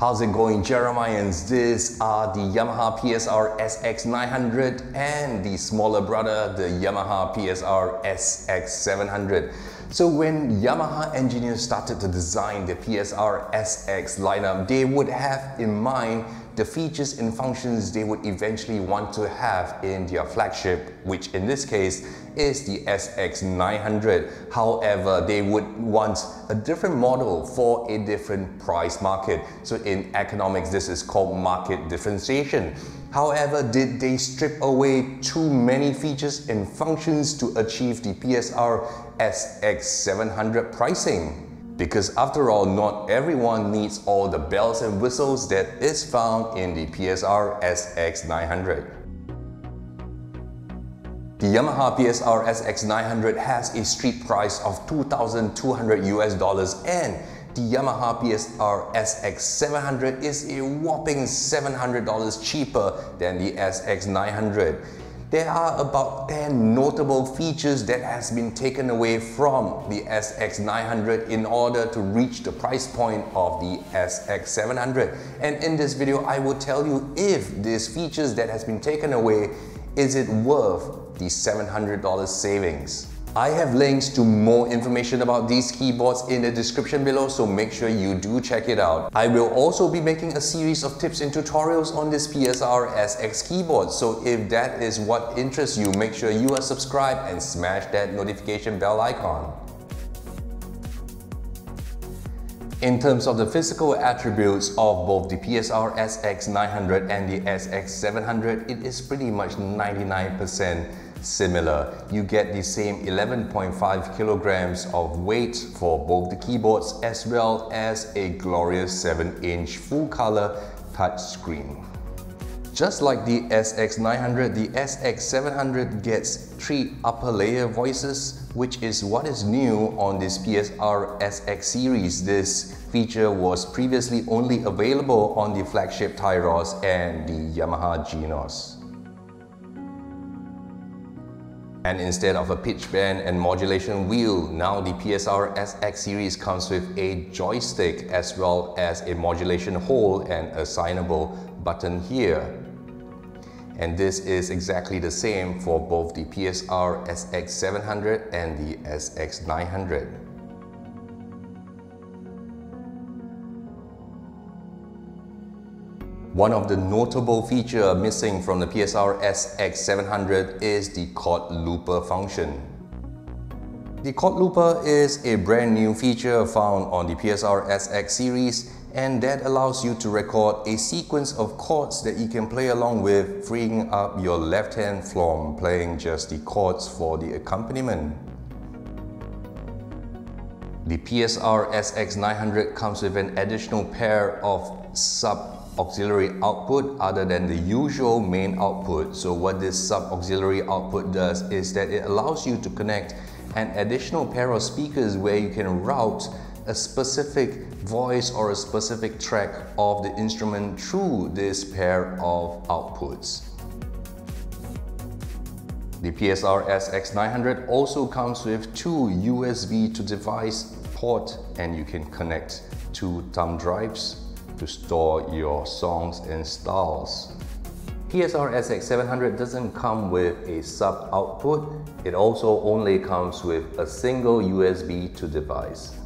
How's it going, Jeremians? These are the Yamaha PSR-SX900 and the smaller brother, the Yamaha PSR-SX700. So when Yamaha engineers started to design the PSR-SX lineup, they would have in mind the features and functions they would eventually want to have in their flagship, which in this case is the SX900. However, they would want a different model for a different price market. So in economics, this is called market differentiation. However, did they strip away too many features and functions to achieve the PSR-SX700 pricing? Because after all, not everyone needs all the bells and whistles that is found in the PSR-SX900. The Yamaha PSR-SX900 has a street price of $2,200 US and the Yamaha PSR-SX700 is a whopping $700 cheaper than the SX900. There are about 10 notable features that has been taken away from the SX900 in order to reach the price point of the SX700. And in this video, I will tell you if these features that has been taken away, is it worth the $700 savings? I have links to more information about these keyboards in the description below, so make sure you do check it out. I will also be making a series of tips and tutorials on this PSR-SX keyboard, so if that is what interests you, make sure you are subscribed and smash that notification bell icon. In terms of the physical attributes of both the PSR-SX900 and the SX700, it is pretty much 99% similar. You get the same 11.5 kilograms of weight for both the keyboards as well as a glorious 7-inch full-color touchscreen. Just like the SX900, the SX700 gets 3 upper layer voices, which is what is new on this PSR-SX series. This feature was previously only available on the flagship Tyros and the Yamaha Genos. And instead of a pitch bend and modulation wheel, now the PSR-SX series comes with a joystick as well as a modulation hole and assignable button here. And this is exactly the same for both the PSR-SX700 and the SX900. One of the notable features missing from the PSR-SX700 is the chord looper function. The chord looper is a brand new feature found on the PSR-SX series, and that allows you to record a sequence of chords that you can play along with, freeing up your left hand from playing just the chords for the accompaniment. The PSR-SX900 comes with an additional pair of sub-auxiliary output other than the usual main output. So what this sub-auxiliary output does is that it allows you to connect an additional pair of speakers where you can route a specific voice or a specific track of the instrument through this pair of outputs. The PSR-SX900 also comes with 2 USB to device port, and you can connect 2 thumb drives to store your songs and styles. PSR-SX700 doesn't come with a sub output. It also only comes with a single USB to device.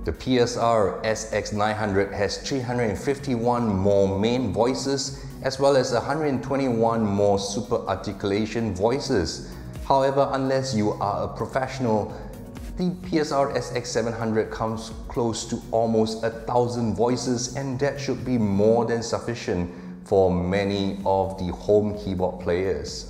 The PSR-SX900 has 351 more main voices as well as 121 more super articulation voices. However, unless you are a professional, the PSR-SX700 comes close to almost 1,000 voices, and that should be more than sufficient for many of the home keyboard players.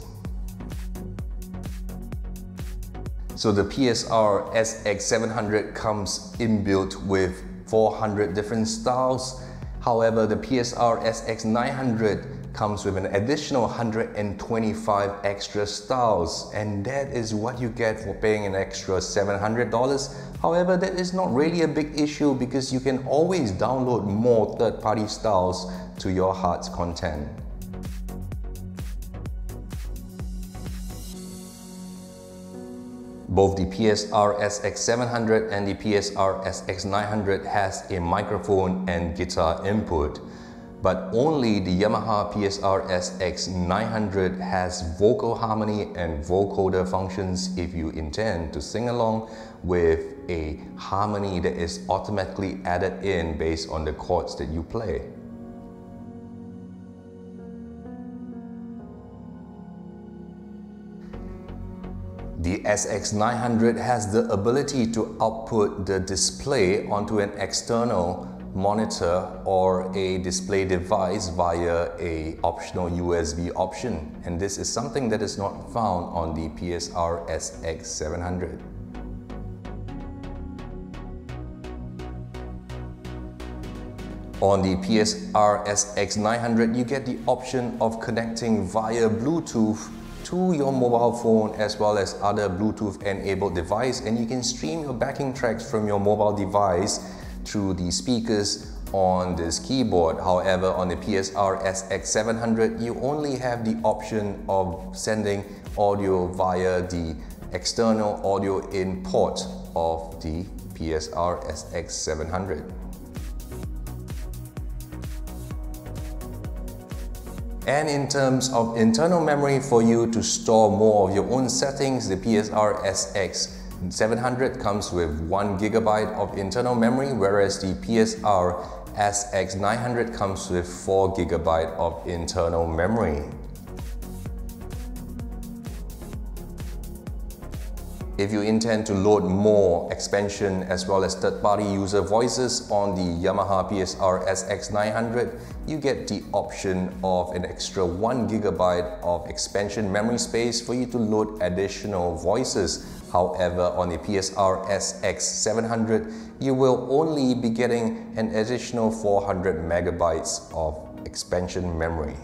So the PSR-SX700 comes inbuilt with 400 different styles. However, the PSR-SX900 comes with an additional 125 extra styles, and that is what you get for paying an extra $700. However, that is not really a big issue because you can always download more third-party styles to your heart's content. Both the PSR-SX700 and the PSR-SX900 has a microphone and guitar input, but only the Yamaha PSR-SX900 has vocal harmony and vocoder functions if you intend to sing along with a harmony that is automatically added in based on the chords that you play. The SX900 has the ability to output the display onto an external monitor or a display device via an optional USB option, and this is something that is not found on the PSR-SX700. On the PSR-SX900, you get the option of connecting via Bluetooth to your mobile phone as well as other Bluetooth enabled device, and you can stream your backing tracks from your mobile device through the speakers on this keyboard. However, on the PSR-SX700, you only have the option of sending audio via the external audio in port of the PSR-SX700. And in terms of internal memory, for you to store more of your own settings, the PSR-SX700 comes with 1 GB of internal memory, whereas the PSR-SX900 comes with 4 GB of internal memory. If you intend to load more expansion as well as third-party user voices on the Yamaha PSR-SX900, you get the option of an extra 1 GB of expansion memory space for you to load additional voices. However, on the PSR-SX700, you will only be getting an additional 400 megabytes of expansion memory.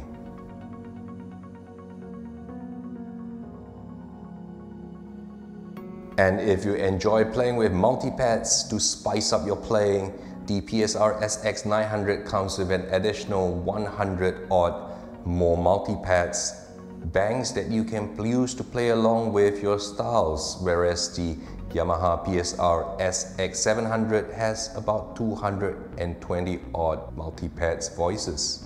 And if you enjoy playing with multipaths to spice up your playing, the PSR-SX900 comes with an additional 100 odd more multipaths banks that you can use to play along with your styles, whereas the Yamaha PSR-SX700 has about 220 odd multipaths voices.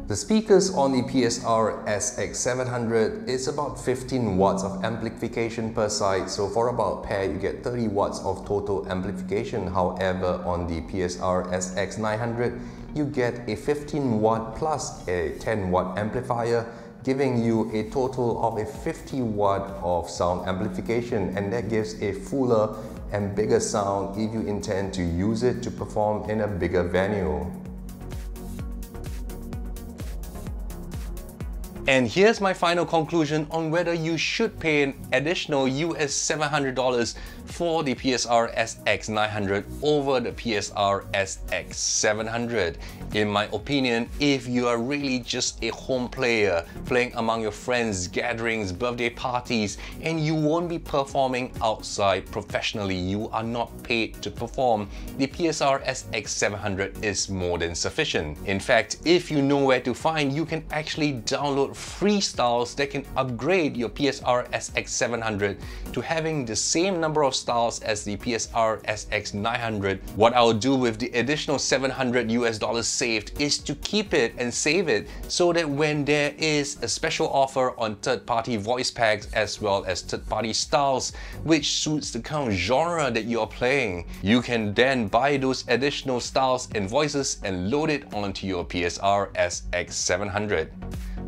The speakers on the PSR-SX700 is about 15 watts of amplification per side, so for about pair you get 30 watts of total amplification. However, on the PSR-SX900 you get a 15 watt plus a 10 watt amplifier, giving you a total of a 50 watt of sound amplification, and that gives a fuller and bigger sound if you intend to use it to perform in a bigger venue. And here's my final conclusion on whether you should pay an additional US $700 for the PSR-SX900 over the PSR-SX700. In my opinion, if you are really just a home player, playing among your friends, gatherings, birthday parties, and you won't be performing outside professionally, you are not paid to perform, the PSR-SX700 is more than sufficient. In fact, if you know where to find, you can actually download free styles that can upgrade your PSR-SX700 to having the same number of styles as the PSR-SX900. What I'll do with the additional $700 saved is to keep it and save it so that when there is a special offer on third-party voice packs as well as third-party styles which suits the kind of genre that you are playing, you can then buy those additional styles and voices and load it onto your PSR-SX700.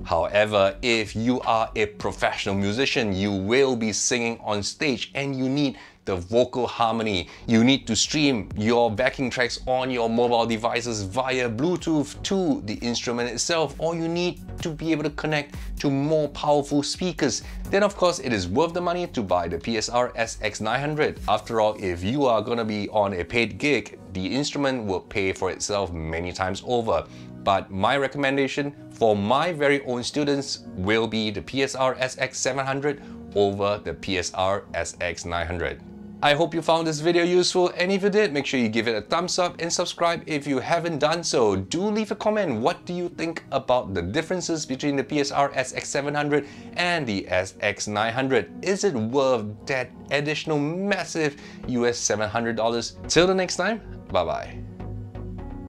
However, if you are a professional musician, you will be singing on stage and you need the vocal harmony. You need to stream your backing tracks on your mobile devices via Bluetooth to the instrument itself, or you need to be able to connect to more powerful speakers. Then of course it is worth the money to buy the PSR-SX900. After all, if you are gonna be on a paid gig, the instrument will pay for itself many times over. But my recommendation for my very own students will be the PSR-SX700 over the PSR-SX900. I hope you found this video useful, and if you did, make sure you give it a thumbs up and subscribe if you haven't done so. Do leave a comment. What do you think about the differences between the PSR-SX700 and the SX900? Is it worth that additional massive US $700? Till the next time, bye bye.